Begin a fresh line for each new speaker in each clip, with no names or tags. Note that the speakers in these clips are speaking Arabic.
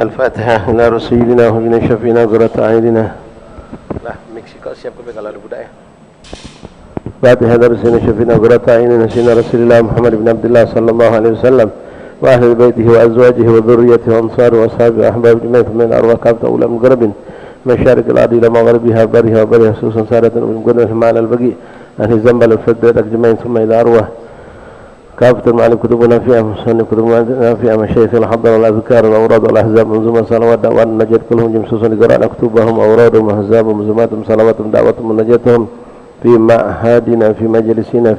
الفاتحة إلى رسولنا وبنا شفينا قرة أعيننا. Lah, Meksiko siap ke kalau ada budaya. Fatihah dari sini syafina qurrata a'yunina sina Rasulillah Muhammad bin Abdullah sallallahu alaihi wasallam wa ahli baitihi wa azwajihi wa dhurriyyatihi wa ansari wa ashabihi wa ahbabi jami'an min arwah kafta ulam muqarrabin masyarik al-ardi ila magharibiha bariha wa bariha khususan saratan min qurrah ma'al al-baqi ahli zambal al-faddat ajma'in thumma ila arwah كافة مع كتبنا فيها مصنف كتبنا فيها مشايخ الحضر والأذكار والأوراد والأحزاب منظومة صلوات دعوات النجاة كلهم جمسوسا لقراء كتبهم أورادهم وأحزابهم منظوماتهم صلواتهم دعواتهم ونجاتهم في معهدنا في مجلسنا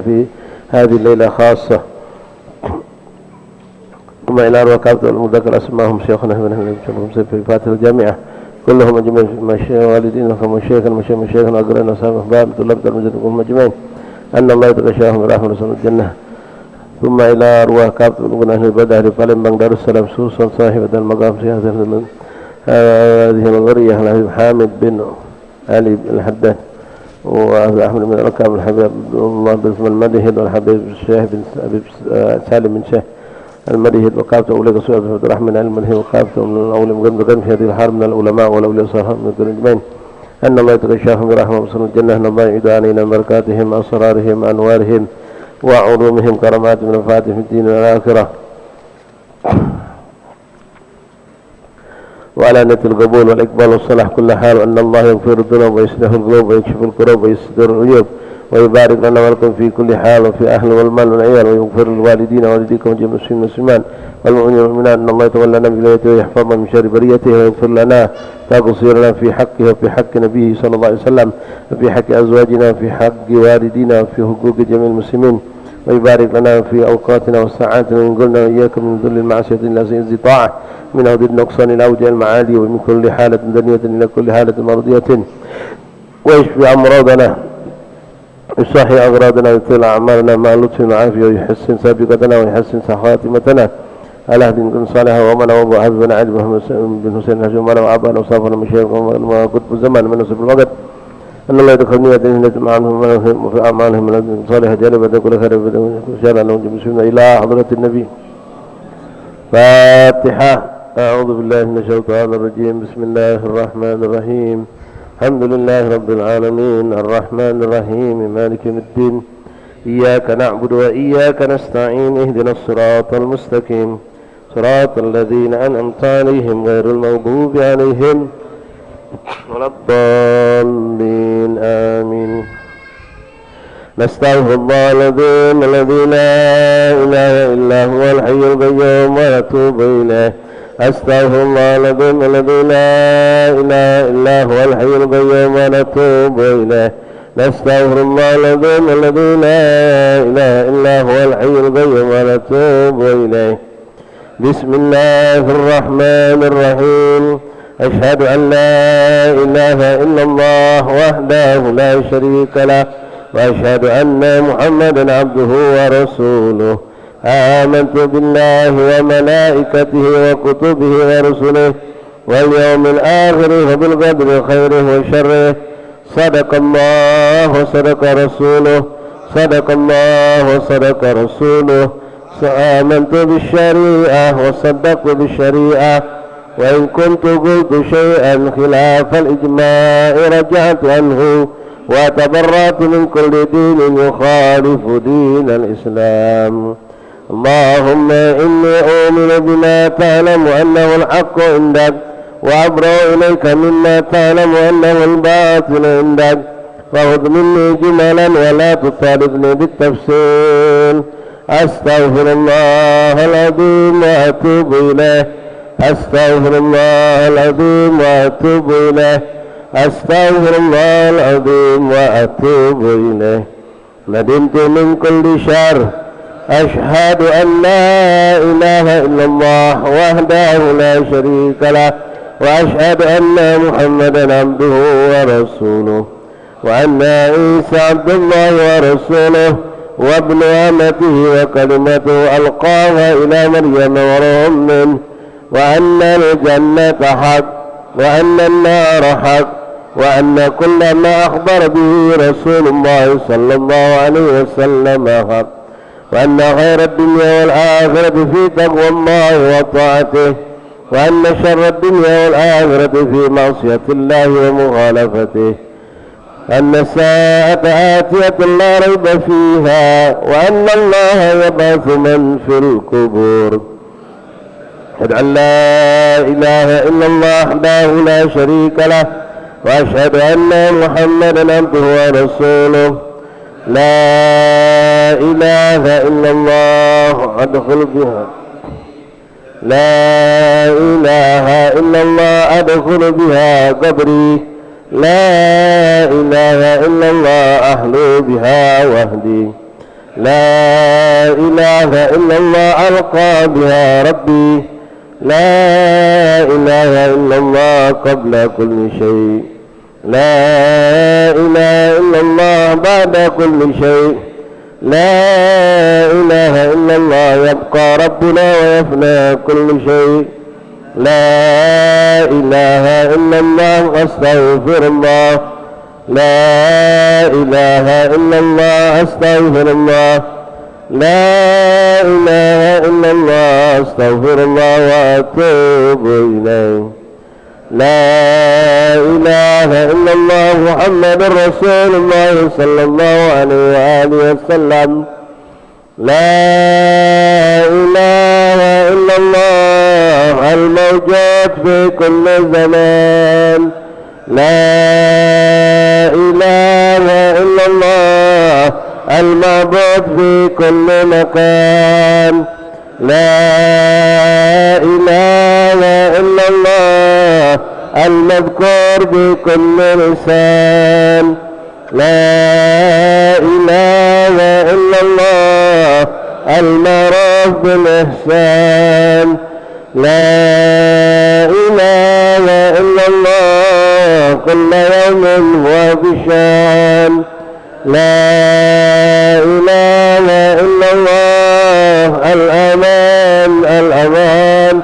في هذه الليلة خاصة ثم إلى أرواح كافة المذكر أسماهم شيخنا في فاتح الجامعة كلهم أجمعين في والدينا ومشايخنا وأقرأنا وصحابه أحباب طلاب المسجد كلهم أجمعين أن الله يتغشاهم برحمة رسول الجنة ثم إلى أرواح كافة أهل البدر فلم دار السلام سوسا صاحبة المقام في هذه الغرية الحبيب حامد بن علي الحداد وأحمد بن ركاب الحبيب الله بن المدهد والحبيب الشيخ بن سالم بن شيخ المدهد وكافة أولئك سؤال عبد الرحمن المدهد وكافة من الأولى مقدم في هذه الحرب من العلماء والأولياء الصالحين من الجميع أن الله يتغشاهم برحمة رسول الجنة أن الله يعيد علينا بركاتهم أسرارهم أنوارهم وعلومهم كرامات من الفاتح في الدين والآخرة وعلى نية القبول والإقبال والصلاح كل حال وأن الله يغفر الذنوب ويصلح القلوب ويكشف الكروب ويستر العيوب ويبارك لنا ولكم في كل حال وفي أهل والمال والعيال ويغفر الوالدين ووالديكم جميع المسلمين والمسلمات والمؤمنين والمؤمنات أن الله يتولى بولايته ويحفظنا من شر بريته ويغفر لنا تقصيرنا في حقه وفي حق نبيه صلى الله عليه وسلم وفي حق أزواجنا وفي حق والدينا وفي حقوق جميع المسلمين ويبارك لنا في أوقاتنا وساعاتنا وينقلنا وإياكم من ذل المعصية إلى سيد طاعة من أرض النقصان إلى أوجه المعالي ومن كل حالة دنية إلى كل حالة مرضية ويشفي أمراضنا يصحي أغراضنا ويطيل أعمالنا مع لطف وعافية ويحسن سابقتنا ويحسن خاتمتنا على هدي كن صالحا ومن وابو حبيبنا علي محمد بن حسين الحجومنا وعبانا وصافنا مشايخ وقطب الزمان من نصف الوقت أن الله يدخلني يدينه معهم وفي أعمالهم من صالح جانب كل خير وشارع لهم جمسونا إلى حضرة النبي فاتحة أعوذ بالله من الشيطان الرجيم بسم الله الرحمن الرحيم الحمد لله رب العالمين الرحمن الرحيم مالك يوم الدين إياك نعبد وإياك نستعين اهدنا الصراط المستقيم صراط الذين أنعمت عليهم غير المغضوب عليهم ولا الضالين آمين نستغفر الله العظيم الذي لا إله إلا هو الحي القيوم ونتوب إليه أستغفر الله العظيم الذي لا إله إلا هو الحي القيوم ونتوب إليه نستغفر الله العظيم الذي لا إله إلا هو الحي القيوم ونتوب إليه بسم الله الرحمن الرحيم أشهد أن لا إله إلا الله وحده لا شريك له وأشهد أن محمدا عبده ورسوله آمنت بالله وملائكته وكتبه ورسله واليوم الآخر وبالقدر خيره وشره صدق الله وصدق رسوله صدق الله وصدق رسوله آمنت بالشريعة وصدقت بالشريعة وإن كنت قلت شيئا خلاف الإجماع رجعت عنه وتبرأت من كل دين يخالف دين الإسلام اللهم إني أؤمن بما تعلم أنه الحق عندك وأبرأ إليك مما تعلم أنه الباطل عندك فخذ مني جملا ولا تطالبني بالتفصيل أستغفر الله العظيم وأتوب إليه أستغفر الله العظيم وأتوب إليه أستغفر الله العظيم وأتوب إليه ندمت من كل شر أشهد أن لا إله إلا الله وحده لا شريك له وأشهد أن محمدا عبده ورسوله وأن عيسى عبد الله ورسوله وابن أمته وكلمته ألقاها إلى مريم وروح منه وأن الجنة حق وأن النار حق وأن كل ما أخبر به رسول الله صلى الله عليه وسلم حق وأن خير الدنيا والآخرة في تقوى الله وطاعته وأن شر الدنيا والآخرة في معصية الله ومخالفته، أن الساعة آتية لا ريب فيها، وأن الله يبعث من في القبور. أشهد أن لا إله إلا الله وحده لا شريك له، وأشهد أن محمدا عبده ورسوله. لا إله إلا الله أدخل بها، لا إله إلا الله أدخل بها قبري، لا إله إلا الله أحلو بها وحدي، لا إله إلا الله ألقى بها ربي، لا إله إلا الله قبل كل شيء، لا إله إلا الله بعد كل شيء، لا إله إلا الله يبقى ربنا ويفنى كل شيء، لا إله إلا الله أستغفر الله، لا إله إلا الله أستغفر الله، لا إله إلا الله أستغفر الله وأتوب إليه، لا إله إلا الله محمد رسول الله صلى الله عليه وآله وسلم، لا إله إلا الله الموجود في كل زمان، لا إله إلا الله المعبود في كل مكان، لا إله إلا الله المذكور بكل لسان، لا إله إلا الله المعروف بالإحسان، لا إله إلا الله كل يوم هو بشان، لا إله إلا الله الأمان الأمان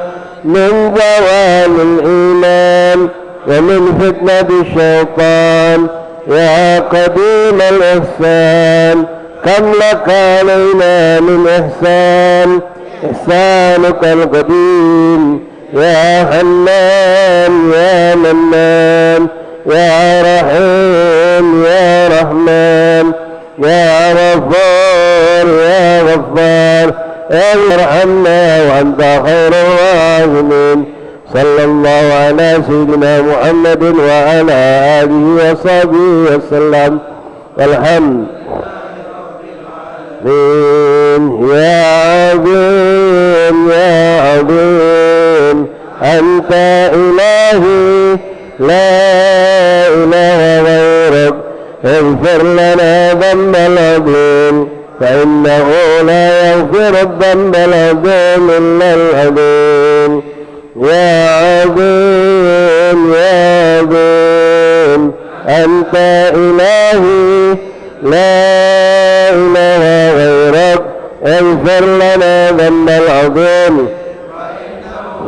من زوال الإيمان ومن فتنة الشيطان، يا قديم الإحسان كم لك علينا من إحسان، إحسانك القديم يا حنان يا منان، يا رحيم يا رحمن، يا غفار يا غفار، ارحمنا وأنت خير الراحمين. صلى الله على سيدنا محمد وعلى آله وصحبه وسلم. والحمد يا عظيم يا عظيم أنت إلهي لا إله غيرك، اغفر لنا ذنب العظيم فإنه لا يغفر الذنب العظيم إلا العظيم. يا عظيم يا عظيم أنت إلهي لا إله غيرك، اغفر لنا ذنب العظيم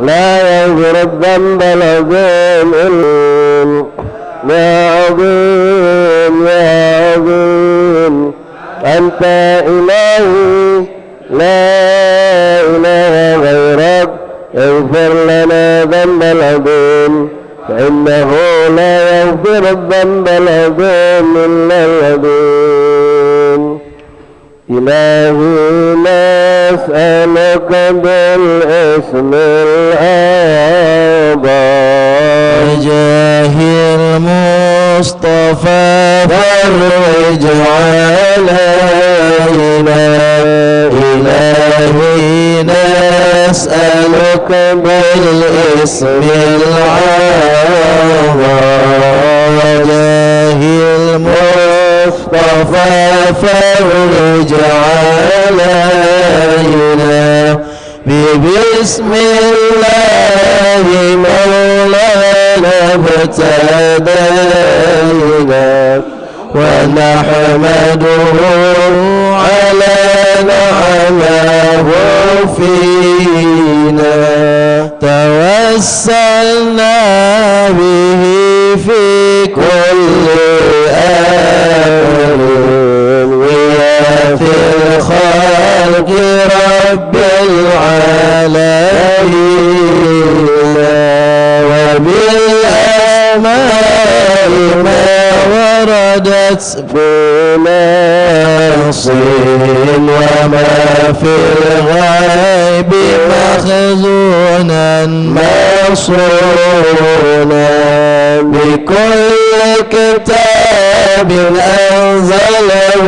لا يغفر الذنب العظيم إلا. يا عظيم يا عظيم أنت إلهي لا إله غيرك، اغفر لنا ذنب العظيم فإنه لا يغفر الذنب العظيم إلا العظيم. إلهي نسألك بالاسم الأعظم
بجاه المصطفى فرج علينا. إلهي نسألك بالاسم الأعظم بجاه المصطفى فرج علينا. بسم الله مولانا ابتدينا ونحمده على نعمه فينا. توسلنا به في كل أمر وفي الخلق رب العالمين. بدت بنص وما في الغيب مخزونا مصونا بكل كتاب أنزله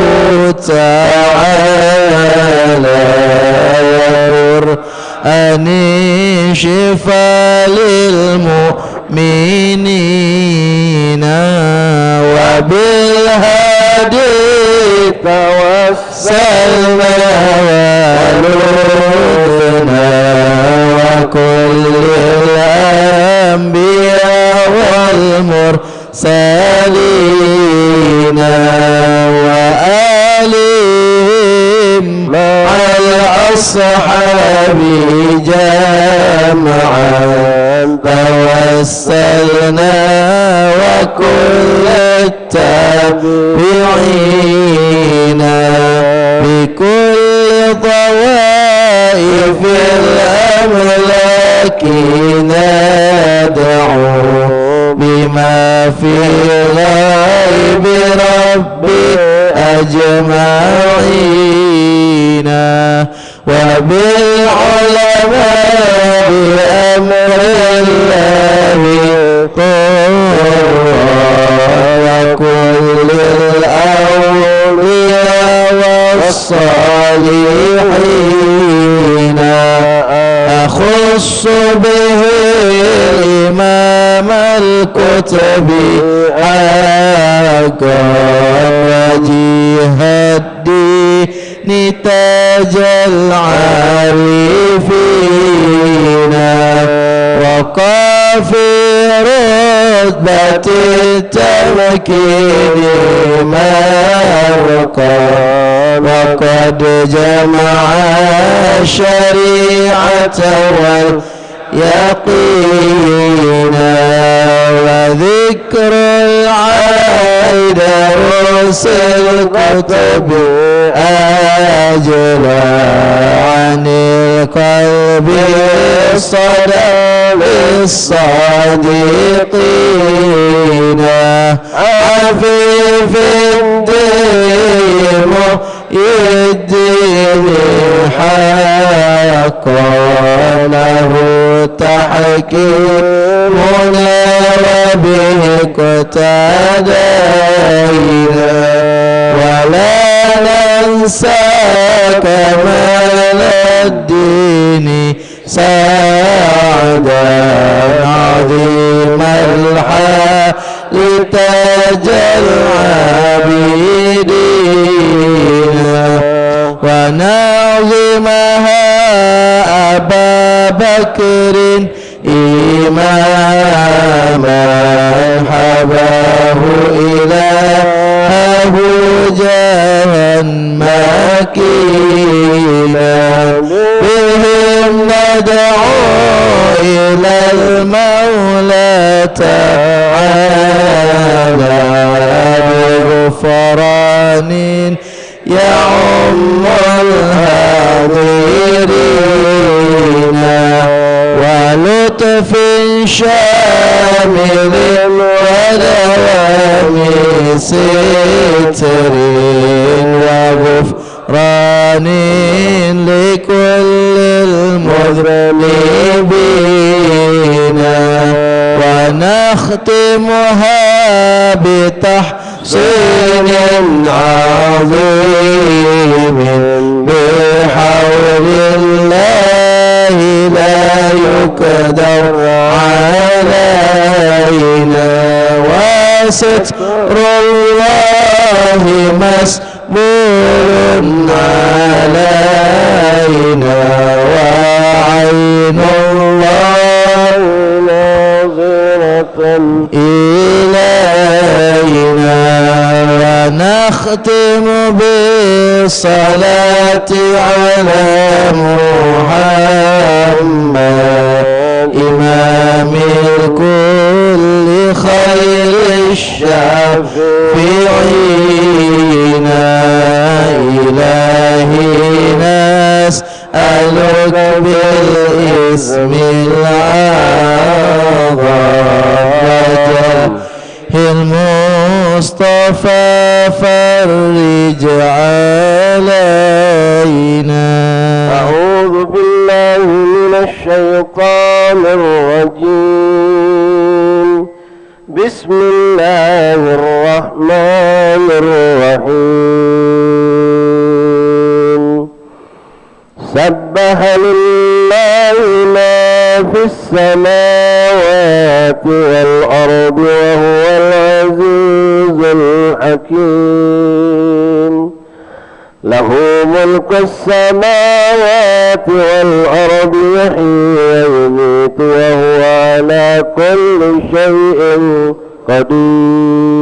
تعالى قرآن شفاء للمؤمنين وبالهدي توسلنا ونورنا وكل الأنبياء والمرسلين وآلهم مع الأصحاب جمعا توسلنا وكل التابعين بكل طوائف الأملاك ندعو بما في غيب ربي أجمعين وبالعلماء بأمر الله وكل الأولياء والصالحين أخص به إمام الكتب حقا وجيه الدين تاج العارفين وقافي رتبة التمكين مرقا وقد جمع الشريعة واليقين وذكر العائد رسل الكتب أجلى عن القلب الصدق الصادقين عفيف الدين الدين حقا له تحكيمنا وبه اقتدينا ولا ننسى كمال الدين سعدا عظيم الحال تاج العابدين ونعظمها أبا بكر إماما حباه إلهه جاها مكينا بهم ندعو إلى المولى تعالى بغفران يعم الهادرين ولطف شامل ودوام ستر وغفران لكل المذنبين ونختمها بتحسين عظيم بحول الله لا يقدر علينا وستر الله مسبول علينا وعين الله ناظرة إلينا ونختم بالصلاة على محمد إمام الكل خير الشافعين إلهي نسألك بالاسم الأعظم المصطفى ففرج علينا.
أعوذ بالله من الشيطان الرجيم. بسم الله الرحمن الرحيم. سبح لله ما في السماوات والأرض وهو العزيز الحكيم. له ملك السماوات والأرض يحيي ويميت وهو على كل شيء قدير.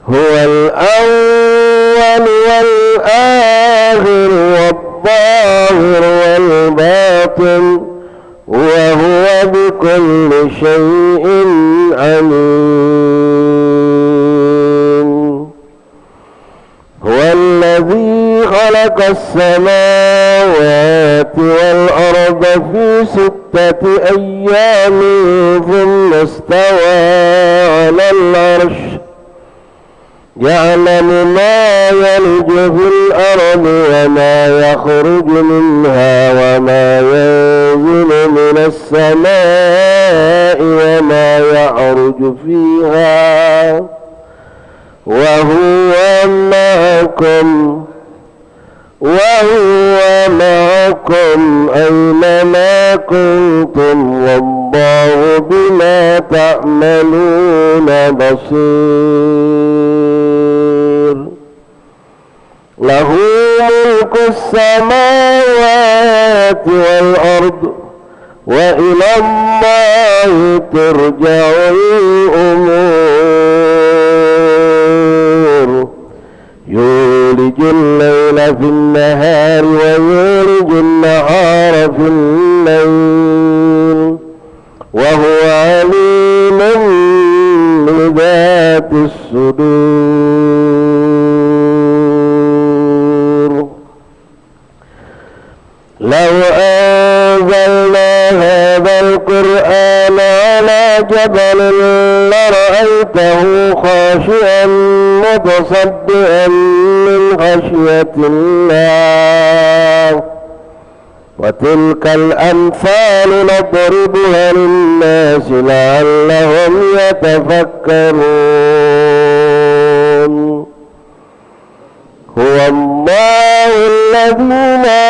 هو الأول والآخر والظاهر والباطن وهو بكل شيء عليم. هو الذي خلق السماوات والأرض في 6 أيام ثم استوى على العرش يعلم ما يلج في الأرض وما يخرج منها وما ينزل من السماء وما يعرج فيها وهو معكم أينما كنتم والله بما تعملون بصير. له ملك السماوات والأرض وإلى الله ترجع الأمور. يولج الليل في النهار ويولج النهار في الليل وهو عليم بذات الصدور. لو أنزلنا هذا القرآن على جبل لرأيته خاشعا متصدعا من خشية الله. وتلك الأمثال نضربها للناس لعلهم يتفكرون. هو الله الذي لا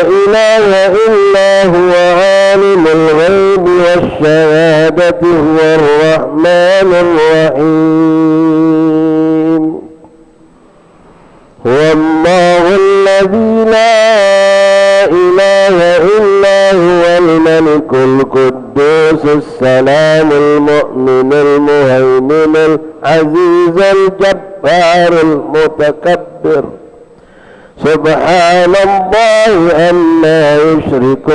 إله إلا هو عالم الغيب والشهادة هو الرحمن الرحيم. هو الله الذي لا إله إلا هو الملك القدوس السلام المؤمن المهيمن العزيز الجبار المتكبر. سبحان الله عما يشركون.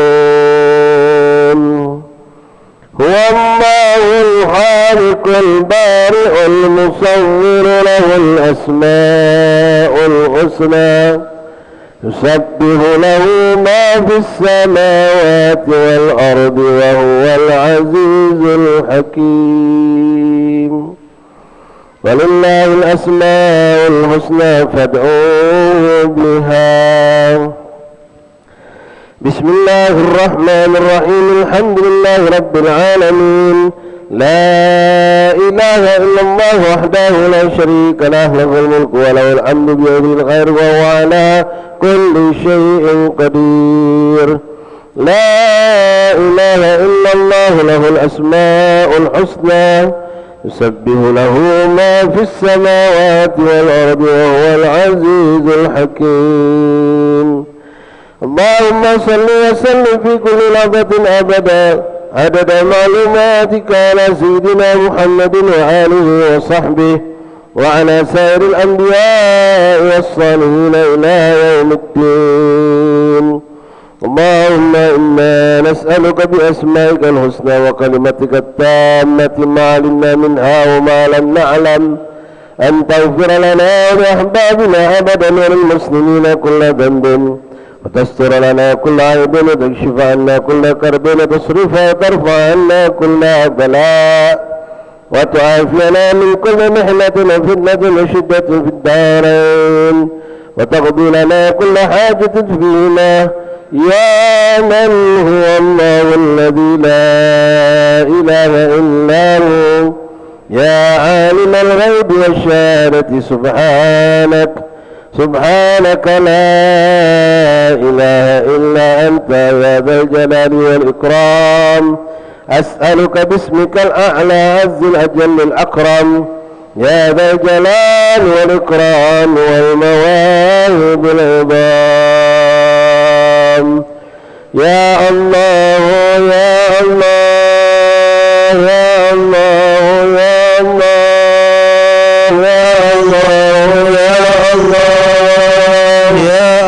هو الله الخالق البارئ المصور له الأسماء الحسنى يسبح له ما في السماوات والأرض وهو العزيز الحكيم. ولله الأسماء الحسنى فادعوه بها. بسم الله الرحمن الرحيم. الحمد لله رب العالمين. لا إله إلا الله وحده لا شريك له له الملك وله الحمد بيده الخير وهو على كل شيء قدير. لا إله إلا الله له الأسماء الحسنى يسبح له ما في السماوات والأرض وهو العزيز الحكيم. اللهم صل وسلم في كل لحظة أبدا عدد معلوماتك على سيدنا محمد وآله وصحبه وعلى سائر الأنبياء والصالحين إلى يوم الدين. اللهم إنا نسألك بأسمائك الحسنى وكلمتك التامة ما علمنا منها وما لم نعلم أن تغفر لنا ولأحبابنا أبدا وللمسلمين كل ذنب وتستر لنا كل عيب وتكشف عنا كل كرب وتصرف وترفع عنا كل بلاء وتعافينا من كل محنة وفتنة وشدة في الدارين وتقضي لنا كل حاجة فينا يا من هو الله الذي لا إله إلا هو يا عالم الغيب والشهادة سبحانك لا إله إلا أنت يا ذا الجلال والإكرام أسألك باسمك الأعلى عز الأجل الأكرم يا ذا الجلال والإكرام والمواهب العظام يا الله يا الله يا الله يا الله يا الله يا الله يا الله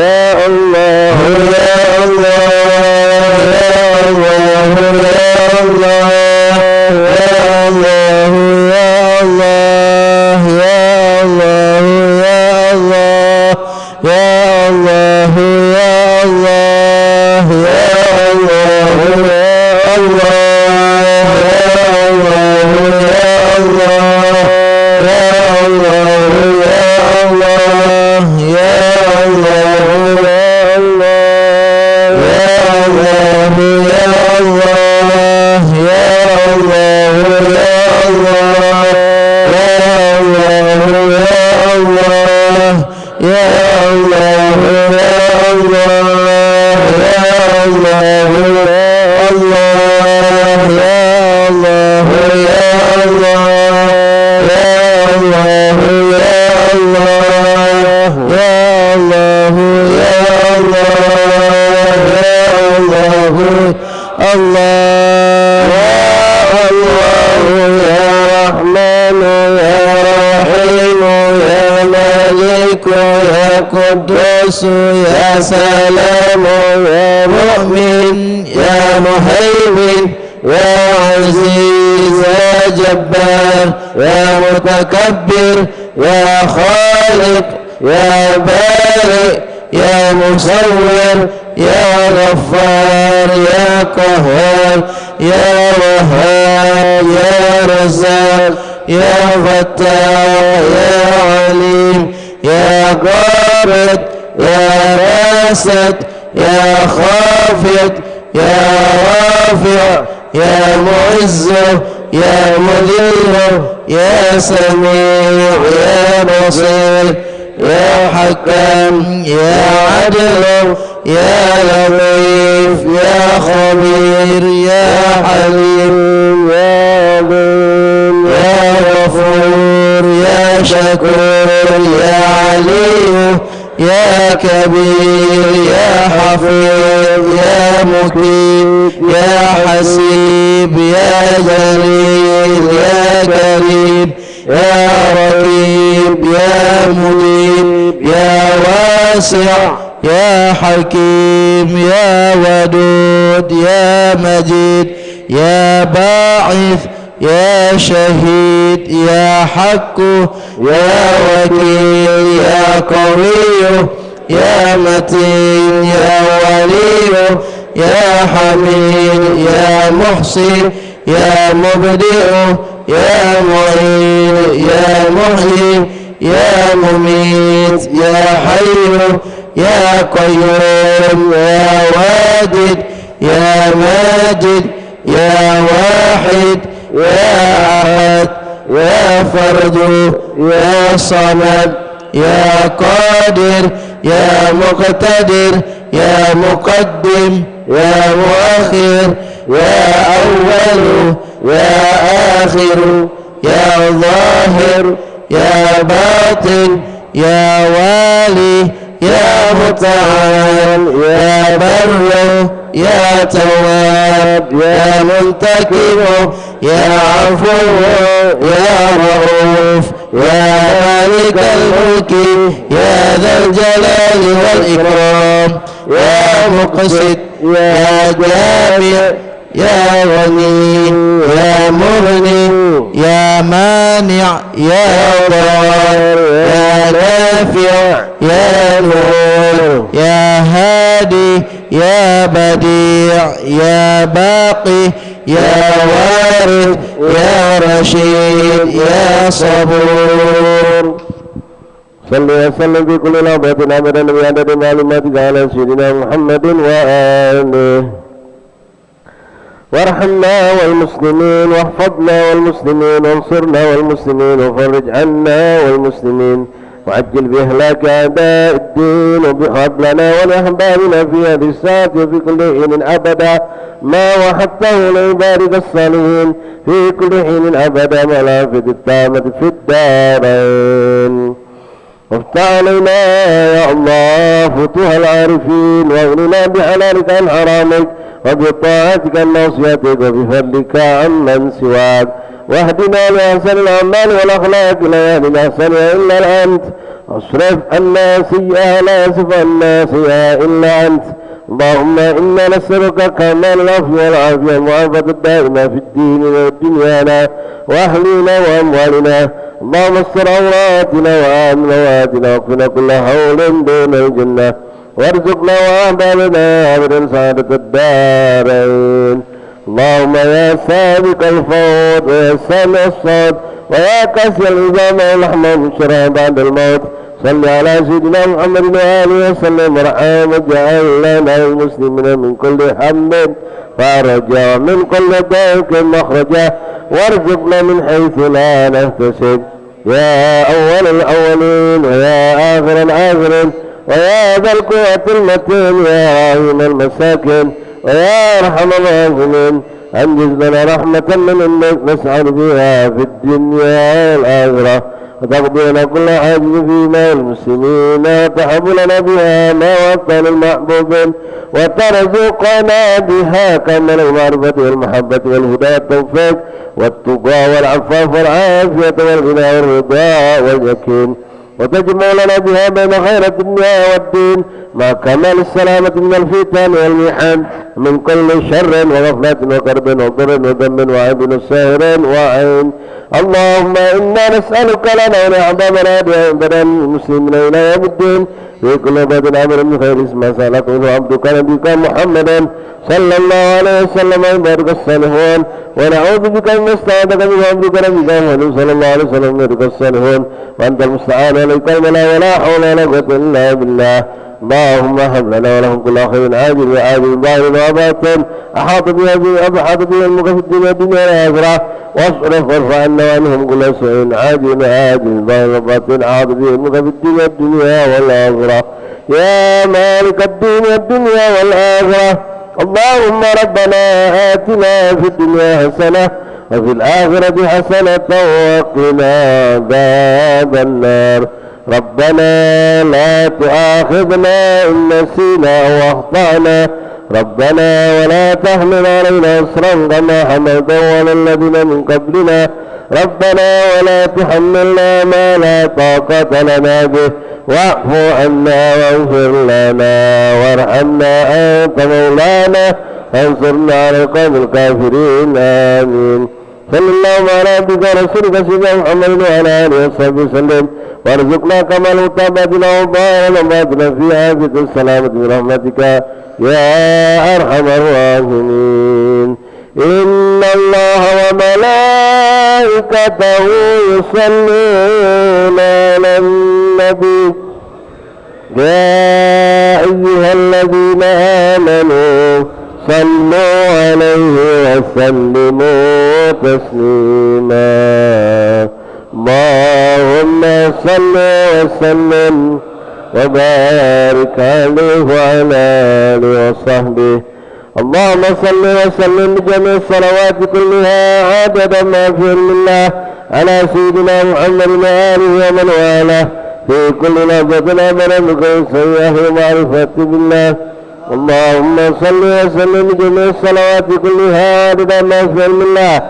يا الله
يا سلام يا مؤمن يا مهيمن يا عزيز يا جبار يا متكبر يا خالق يا بارئ يا مصور يا غفار يا قهار يا وهاب يا رزاق يا فتاح يا عليم يا قابض يا راسد يا خافض يا رافع يا معز يا مذل يا سميع يا بصير يا حكم يا عدل يا لطيف يا خبير يا حليم يا عظيم يا غفور يا شكور يا علي يا كبير يا حفيظ يا مكيف يا حسيب يا جليل يا كريم يا رقيب يا مجيب يا واسع يا حكيم يا ودود يا مجيد يا باعث يا شهيد يا حق يا وكيل يا قوي يا متين يا ولي يا حميد يا محصي يا مبدئ يا معين يا محيي يا مميت يا حي يا قيوم يا واجد يا ماجد يا واحد يا أحد يا فرد يا صمد يا قادر يا مقتدر يا مقدم يا مؤخر يا أول يا آخر يا ظاهر يا باطن يا والي يا متعال يا بر يا تواب يا منتقم يا عفو يا رؤوف يا مالك الملك يا ذا الجلال والإكرام يا مقسط يا جامع يا غني يا مغني يا مانع يا ضار يا نافع يا نور يا هادي يا بديع يا باقي يا وارث يا رشيد يا صبور.
صل وسلم في كل لحظة أبدا بعدد معلوماتك على سيدنا محمد وآله. وارحمنا والمسلمين واحفظنا والمسلمين وانصرنا والمسلمين وفرج عنا والمسلمين وعجل بإهلاك أعداء الدين وهب لنا ولأحبابنا في هذه الساعة وفي كل حين أبدا ما وحدته لعبادك الصالحين في كل حين أبدا ملافة التامة في الدارين. وافتح علينا يا الله فتوح العارفين واغننا بحلالك عن حرامك وبطاعتك عن معصيتك وبفضلك عمن سواك واهدنا لأحسن الأعمال والأخلاق لا يهدي لأحسنها إلا أنت واصرف عنا سيئها لا يصرف عنا سيئها إلا أنت. اللهم إنا نسألك كمال العفو والعافية والمعافاة الدائمة في الدين ودنيانا وأهلنا وأموالنا. اللهم استر عوراتنا وآمن رواتنا واكفنا كل حول دون الجنة وارزقنا وأحبابنا أبدا سعادة الدارين. اللهم يا سابق الفوت ويا سامع الصوت ويا كاسي العظام واللحم والشراب بعد الموت صل على سيدنا محمد وآله وسلم ورحمة واجعل لنا المسلمين من كل هم فرجا ومن كل ضيق مخرجا وارزقنا من حيث لا نحتسب يا أول الأولين ويا آخر الآخرين ويا ذا القوة المتين يا رحيم المساكين ويا أرحم الراحمين أنجز لنا رحمة من إنك نسعد بها في الدنيا والآخرة وتقضي لنا كل حاجة فيما المسلمين وتحب لنا بها ما وفى للمحبوبين وترزقنا بها كمال المعرفة والمحبة والهدى والتوفيق والتقى والعفاف والعافية والغنى والرضا واليقين وتجمع لنا بها بين خير الدنيا والدين مع كمال السلامة من الفتن والمحن من كل شر وغفلة وكرب وضر وذنب وعيب وساهر وعين. اللهم إنا نسألك لنا ولأعظامنا بأنبنا المسلمين إلى يوم الدين في كل باب عمل من خير اسم سألك عبدك نبيك محمدا صلى الله عليه وسلم وبارك الصالحون ونعوذ بك من استعاذك من عبدك نبيك محمد صلى الله عليه وسلم وبارك الصالحون وأنت المستعان عليك الملا ولا حول ولا قوة إلا بالله. اللهم هب لنا ولهم كل خير عاجل وآجل ظاهر وباطن أحاط بها الملك في الدنيا والآخرة واصرف وارفع عنا وعنهم كل سوء عاجل وآجل ظاهر وباطن أحاط بها الملك في الدنيا والآخرة يا مالك الدين والدنيا والآخرة. اللهم ربنا آتنا في الدنيا حسنة وفي الآخرة حسنة وقنا عذاب النار. ربنا لا تؤاخذنا إن نسينا أو أخطأنا ربنا ولا تحمل علينا إصرا كما حملته على الذين من قبلنا ربنا ولا تحملنا ما لا طاقة لنا به واعف عنا واغفر لنا وارحمنا أنت مولانا فانصرنا على القوم الكافرين آمين. صلى الله على عبدك ورسولك سيدنا محمد وعلى آله وصحبه وسلم وارزقنا كمال متابعتنا وبارنا في عافية السلامة برحمتك يا أرحم الراحمين. إن الله وملائكته يصلون على النبي يا أيها الذين آمنوا صلوا عليه وسلموا تسليما. اللهم صل وسلم وبارك عليه وعلى آله وصحبه. اللهم صل وسلم بجميع الصلوات كلها عدد ما في علم الله على سيدنا محمد وآله ومن والاه في كل لحظة أبدا بكل سيئة ومعرفة بالله. اللهم صل وسلم بجميع الصلوات كلها عدد ما في علم الله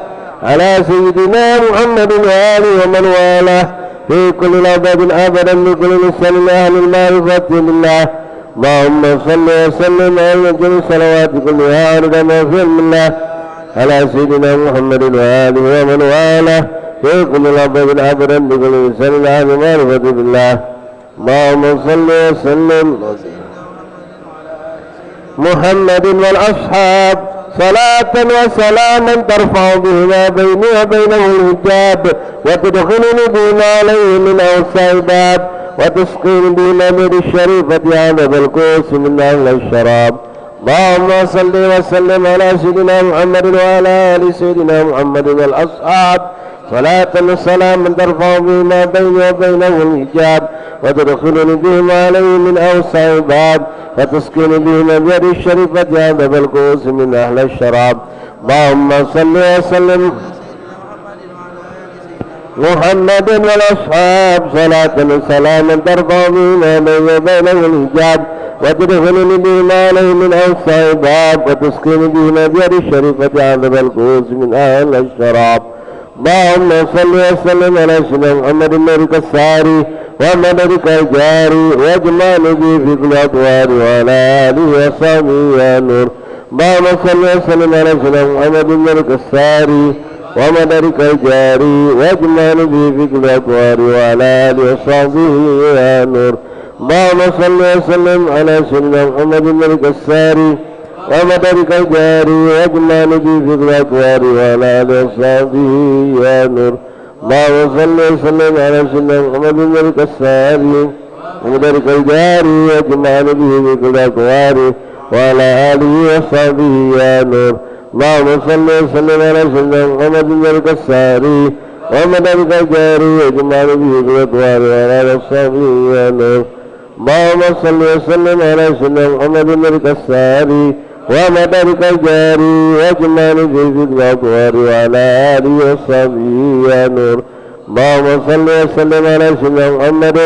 على سيدنا محمد وآله ومن والاه في كل لحظة أبدا بكل لسان أهل المعرفة بالله. اللهم صل وسلم على جميع الصلوات كلها عدد ما في علم الله على سيدنا محمد وآله ومن والاه في كل لحظة أبدا بكل لسان أهل المعرفة بالله. اللهم صل وسلم محمد والأصحاب صلاة وسلاما ترفع بهما بيني وبينه الحجاب وتدخلني بهما عليه من أوسع باب وتسقيني بهما من الشريفة عذب الكوس من أهل الشراب. اللهم صل وسلم على سيدنا محمد وعلى آل سيدنا محمد والأصحاب صلاة وسلاما ترفع بهما بيني وبينه الحجاب وتدخلني بهما عليه من أوسع باب وتسكن بهما بيد الشريفة عذب الكؤوس من أهل الشراب. اللهم صل وسلم محمد والأصحاب صلاة وسلاما ترفع بهما بيني وبينه الحجاب وتدخلني بهما عليه من أوسع باب وتسكن بهما بيد الشريفة عذب الكؤوس من أهل الشراب. اللهم صل وسلم على سيدنا محمد ملك الساري ومددك الجاري واجمعني به في كل أطوار وعلى آله وصحبه يا نور. اللهم صل وسلم على سيدنا محمد ملك الساري ومددك الجاري واجمعني به في كل أطوار وعلى آله وصحبه يا نور. اللهم صل وسلم على سيدنا محمد ملك الساري ومددك الجاري واجمعني به في كل أطوار وعلى آله وصحبه يا نور. اللهم صل وسلم على سيدنا محمد الملك الساري ومدرك الجاري واجمعني به في كل أطوار وعلى آله وصحبه يا نور. اللهم صل وسلم على سيدنا محمد الملك الساري ومدرك الجاري واجمعني به في كل أطوار وعلى آله وصحبه يا نور. اللهم صل وسلم على سيدنا محمد الملك الساري ومدرك الجاري واجمعني به في كل أطوار وعلى آله وصحبه يا نور. اللهم صل وسلم على سيدنا محمد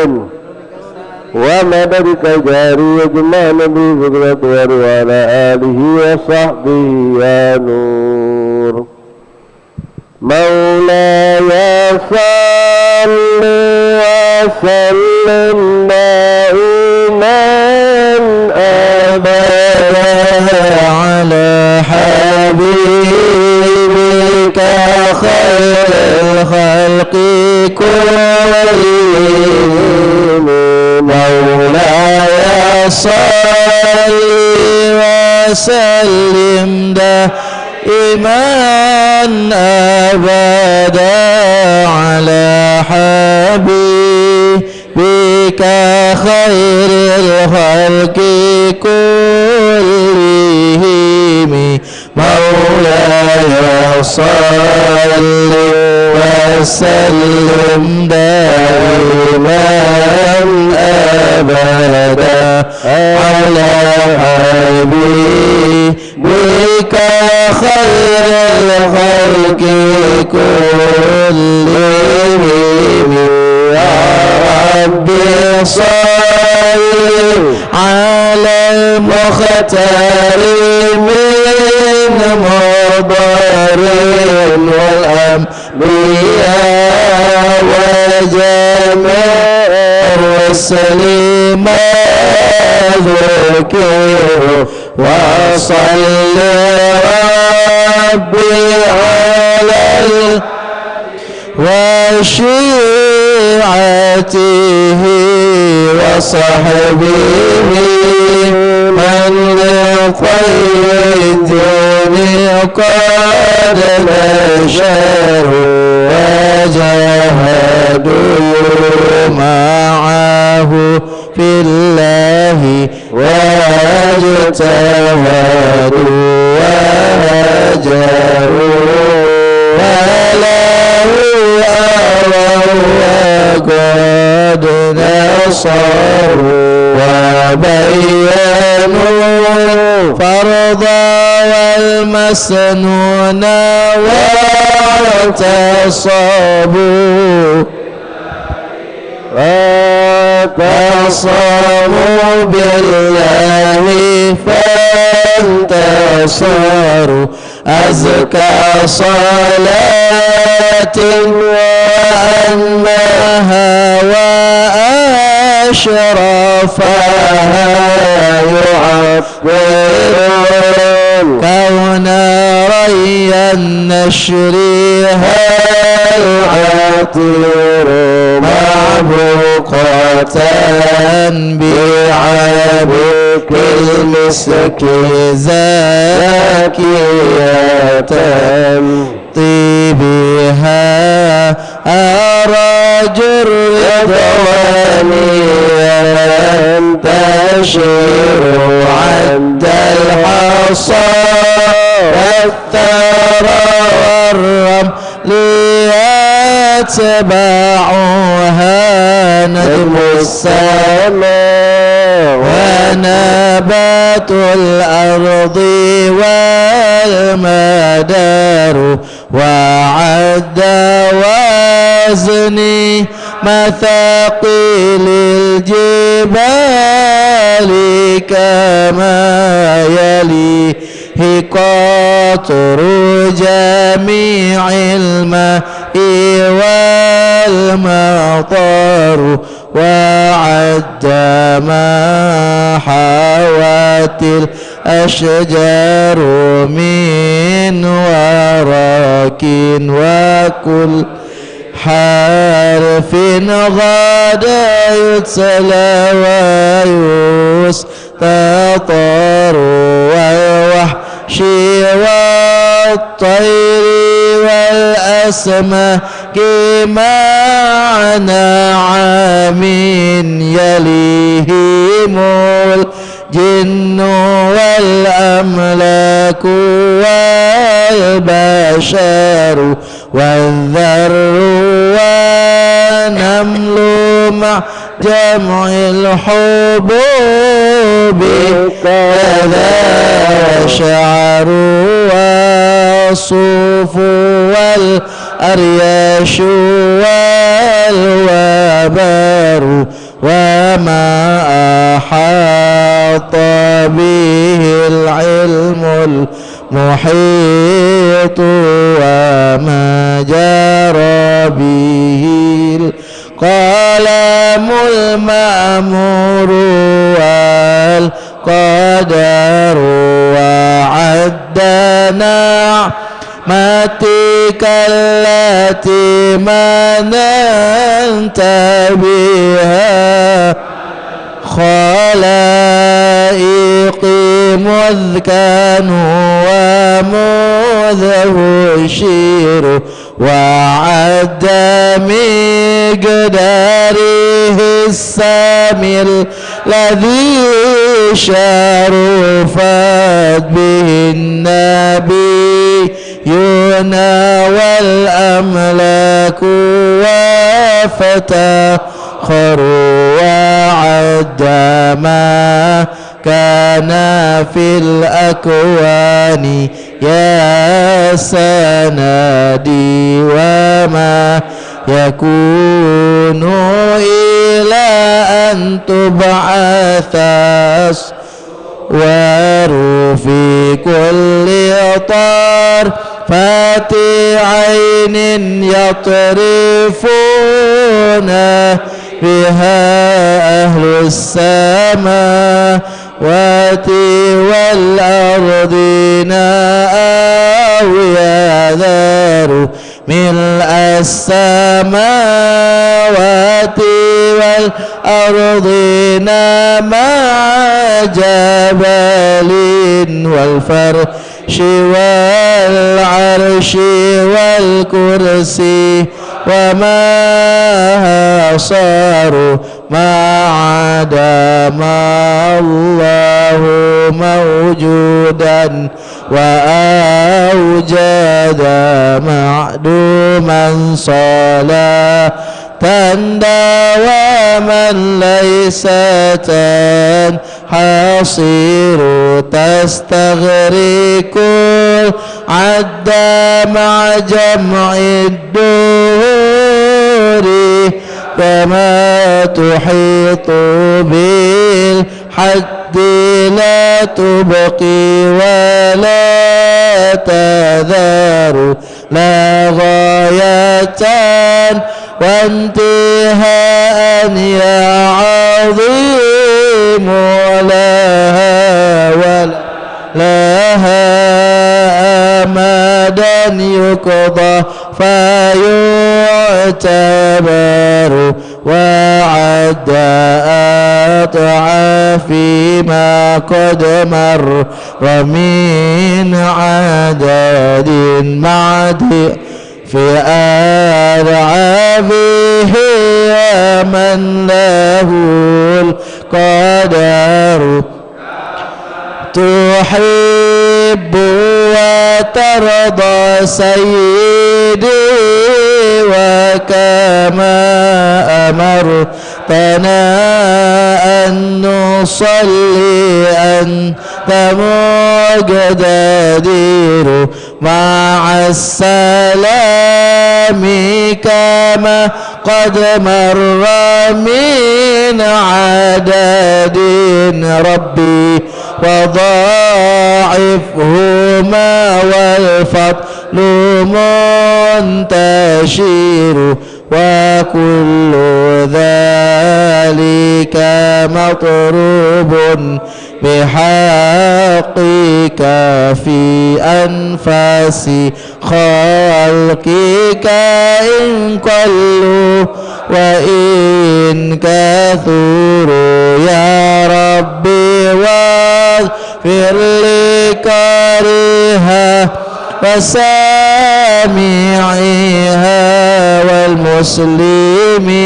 ومدرك الجاري واجمعني به في كل أطوار وعلى آله وصحبه يا نور. مولاي صل وسلم دائما أبدا
على حبيبك خير الخلق كلهم. مولاي صل وسلم دائما أبدا على حبيبك خير الخلق كلهم. مولاي صل وسلم دائما أبدا على حبيبك خير الخلق كلهم. يا ربي صل على المختار من مضر والأنبياء وجميع الرسل ما ذكروا وصل ربي على وشيعته وصحبه من لخير الدين قد نشروا وجاهدوا معه في الله واجتهدوا وهجروا وله وقد نصروا وبينوا فرضا والمسنون واعتصموا واعتصموا بالله فانتصروا أزكى صلاة وأنها وأشرفها يعبر كون ري النشر العطير معبوقة بعبك المسك زاكية طيبها أراج الرضوان ينتشر عند الحصى والثرى والرمل يتبعها ندم السماء ونبات الأرض والمدار وعد وزني مثاقيل الجبال كما يليه قطر جميع الماء والمطر وعد ما حوت الأشجار من ورق وكل حرف غدا يتلى ويستطر والوحش والطير والأسماك مع نعم يليهم الجن والأملاك والبشر والذر ونمل مع جمع الحبوب كذا شعر والصوف والأرياش والوبر وما أحاط به العلم المحيط وما جرى به القلم المأمور والقدر وعدنا نعمتك التي مننت بها خلائقي مذ كانوا ومذ هشيروا وعد مقداره السامي الذي شرفت به النبيون والأملاك وفتخروا وعد ما كان في الأكوان يا سندي وما يكون إلى أن تبعث وفي كل طار فاتي عين يطرفون بها أهل السماء والأرضين أو يذر ملء السماوات والأرضين مع جبل والفرش والعرش والكرسي وما صاروا ما عدم الله موجودا وأوجد معدوما صلاة دواما ليس تنحصر تستغرق عد مع جمع الدهور كما تحيط بالحد لا تبقي ولا تذر لا غاية وانتهاء يا عظيم لها أمدا يقضى فيعتبر وعد أضعافي ما قد مر ومن عدد معد في أرعابه يا من له القدر تحب وترضى سيدي وكما أمرتنا أن نصلي أنت مقتدر مع السلام كما قد مر من عدد ربي وضاعفهما والفضل منتشر وكل ذلك مطلوب بحقك في أنفاس خلقك إن قلوا وإن كثروا يا ربي واغفر لكارها وسامعيها والمسلمين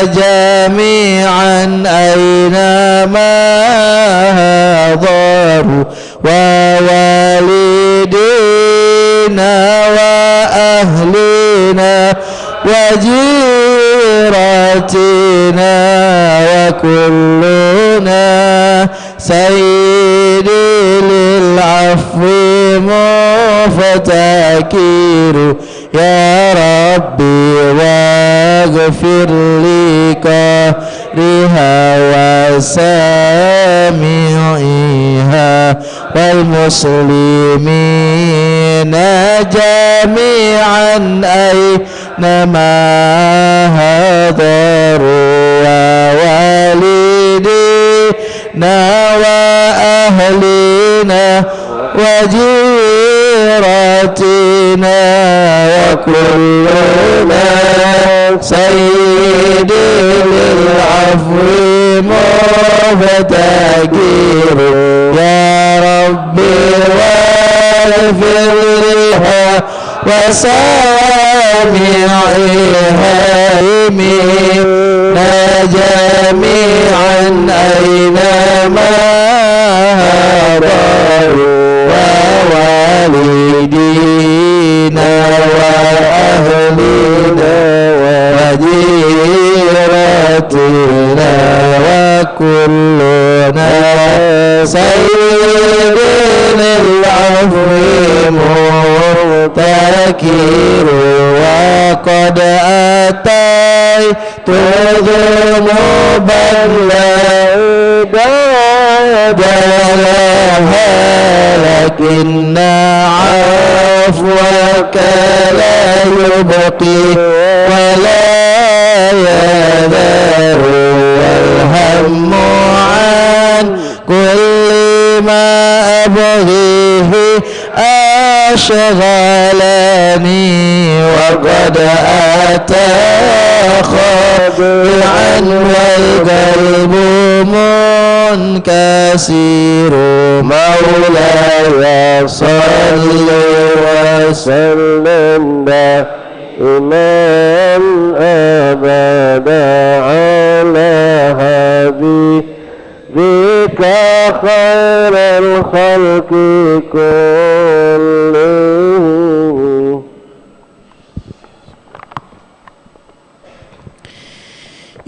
جميعا أينما حضروا ووالدينا وأهلنا وجيراتنا وكلنا سيدي للعفو مفتكر يا ربي واغفر لي كارها وسامعيها والمسلمين جميعا أينما حضروا ووالدينا وأهلنا وجيراتنا وكلنا سيدي للعفو مفتكر يا ربي واغفر لها وسامعيها منا جميعا أينما حضروا ووالدينا وأهلنا وجيراتنا وكلنا سيد العفو مفتكر وقد أتيت ذنوبا لا بدلها لكن عفوك لا يبقي ولا يذر والهم عن شغلني وقد أتى خاضعا والقلب منكسر مولاي صل وسلم دائما أبدا على حبيبك خير الخلق كلهم.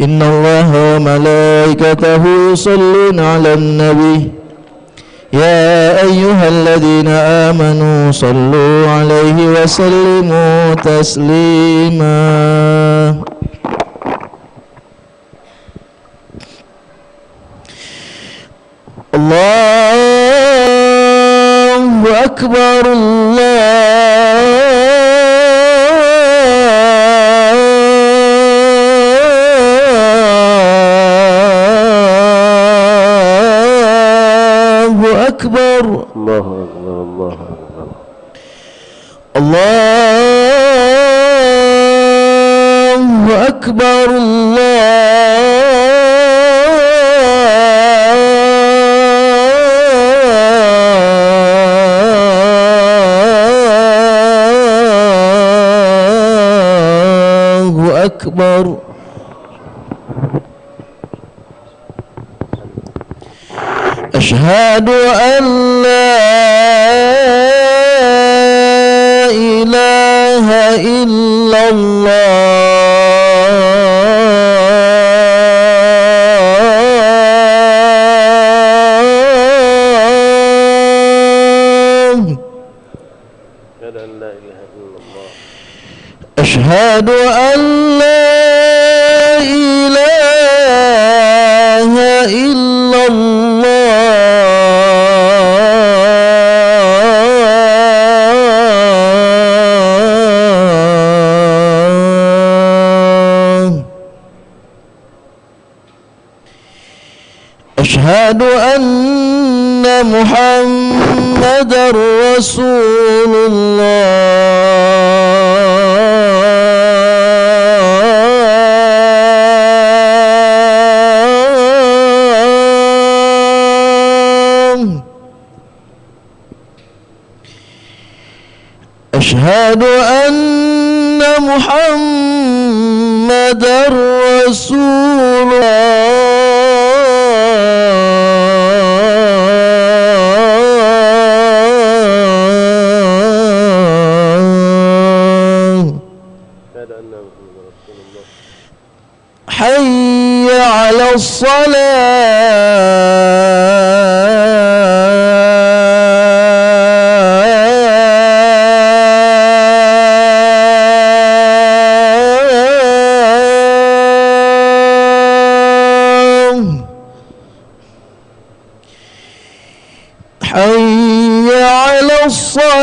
إن الله وملائكته يصلون على النبي يا أيها الذين آمنوا صلوا عليه وسلموا تسليما. الله أكبر الله أكبر
الله أكبر الله أكبر
الله أكبر الله أكبر. أشهد أن لا إله إلا الله. أشهد أن لا إله إلا الله. أشهد أن محمدًا رسول الله. أشهد أن محمدًا رسول حي على الصلاة. حي على الصلاة.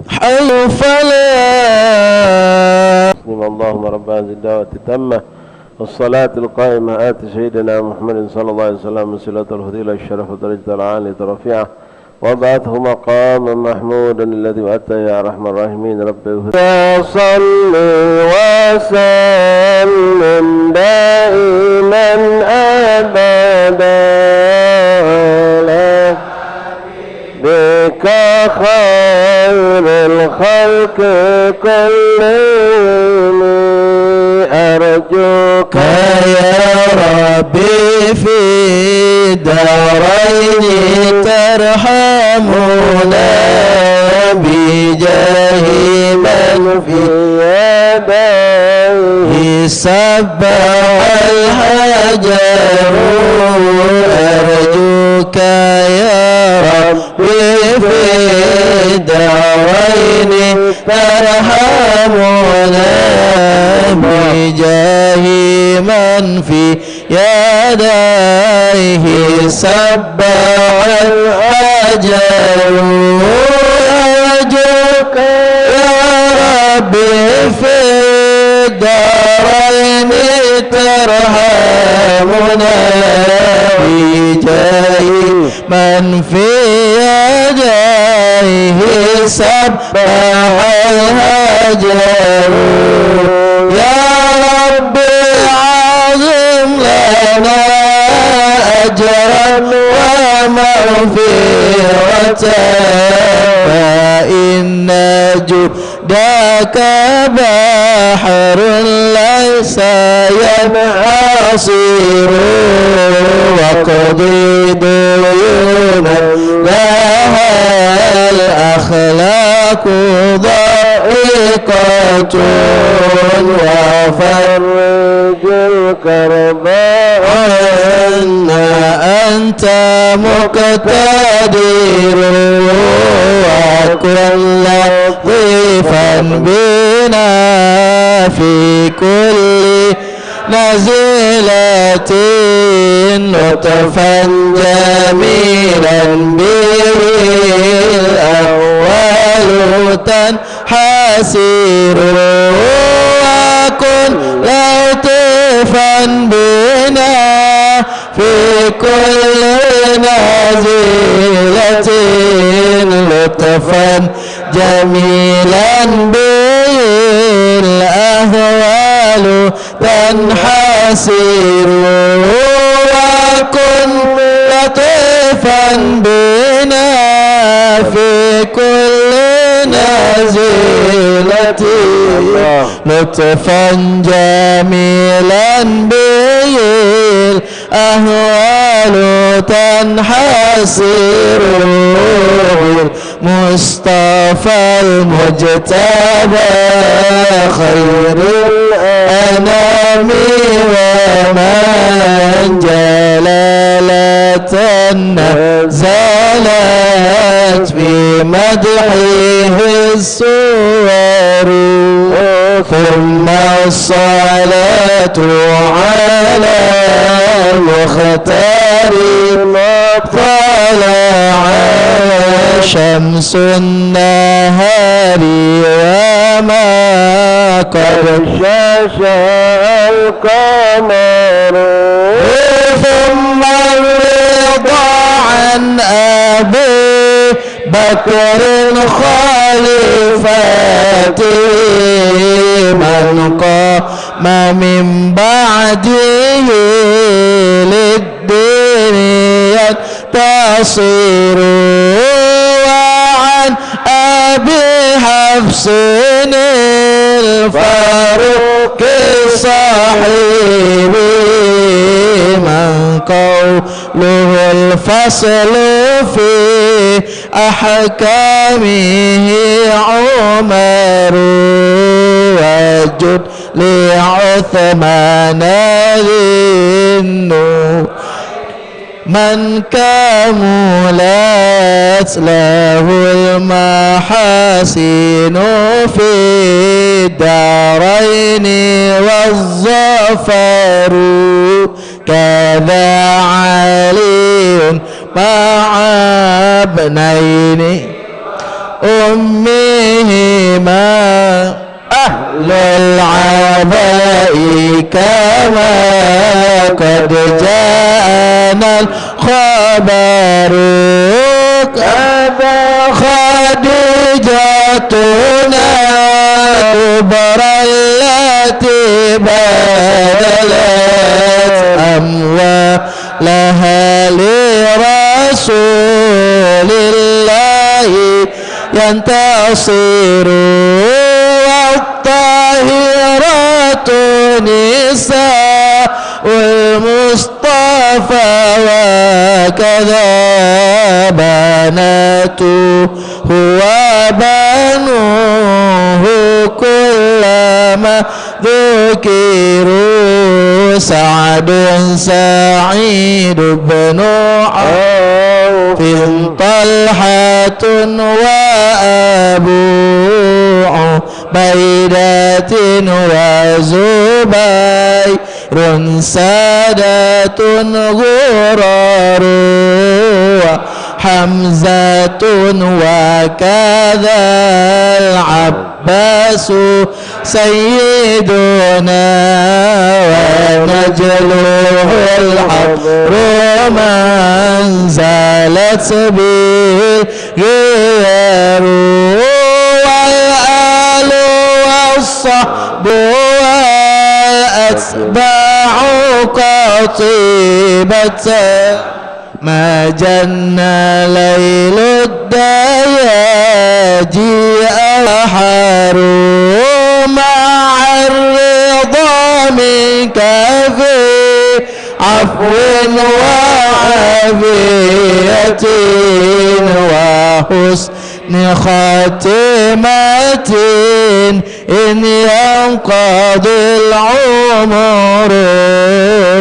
حي فلا.
اللهم رب هذه الدعوة التامة والصلاة القائمة آت سيدنا محمد صلى الله عليه وسلم وسيلة الفضيلة الشرف ودرجة العالية رفيعة وابعثه مقاما محمودا الذي وعدته يا أرحم الراحمين. رب صل وسلم دائما أبدا على بك خير الخلق كلهم. أرجوك
يا ربي في الدارين ترحمنا بجاه من في يديه سبح الحجر. أرجوك يا ربي في الدارين ترحمنا بجاه من في يديه سبح سبح الحجر يرجوك يا ربي في الدارين ترحمنا بجاه من في يديه سبح الحجر يا ربي عظم لنا أجرا ومغفرة فإن جودك بحر ليس ينحصر وقضي ديونا لها الأخلاق ضائقة وفرج الكرب أن أنت مقتدر وكن لطيفا بنا في كل نزلة لطفا جميلا به الأول تنحسر وكن لطيفا بنا في كل نزلة لطفا جميلا به الأهوال تنحسر وكن لطيفا بنا في كل نازلة لطفا جميلا به الأهوال تنحسر مصطفى المجتبى خير الأنام ومن جلالة نزلت في مدحه السور ثم الصلاة على المختار طلع شمس النهار وما قد شاشا القمر ثم الرضا عن أبي بكر خليفته من قام من بعده للدين ينتصر وعن أبي حفص الفاروق صاحبي من قوله الفصل في أحكامه عمر وجد لعثمان ذنه من كملت له المحاسن في الدارين والظفر كذا علي مع ابنين أمهما أهل العباء كما قد جاءنا الخبر كذا خديجتنا كبرى التي بذلت أموالها لرسول الله ينتصر والطاهرات نساء المصطفى وكذا بناته وبنوه كلما ذكروا سعد سعيد بن عوف طلحة وأبو عبيدة وزبير سادة غرار حمزة وكذا العباس سيدنا ونجله الحبر من زالت به غير والآل والصحب والأتباع قطيبة ما جن ليل الدياجي أحر مع الرضا منك في عفو وعافية وحسن خاتمة إن ينقضي العمر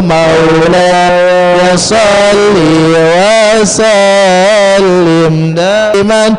مولاي صل وسلم دائما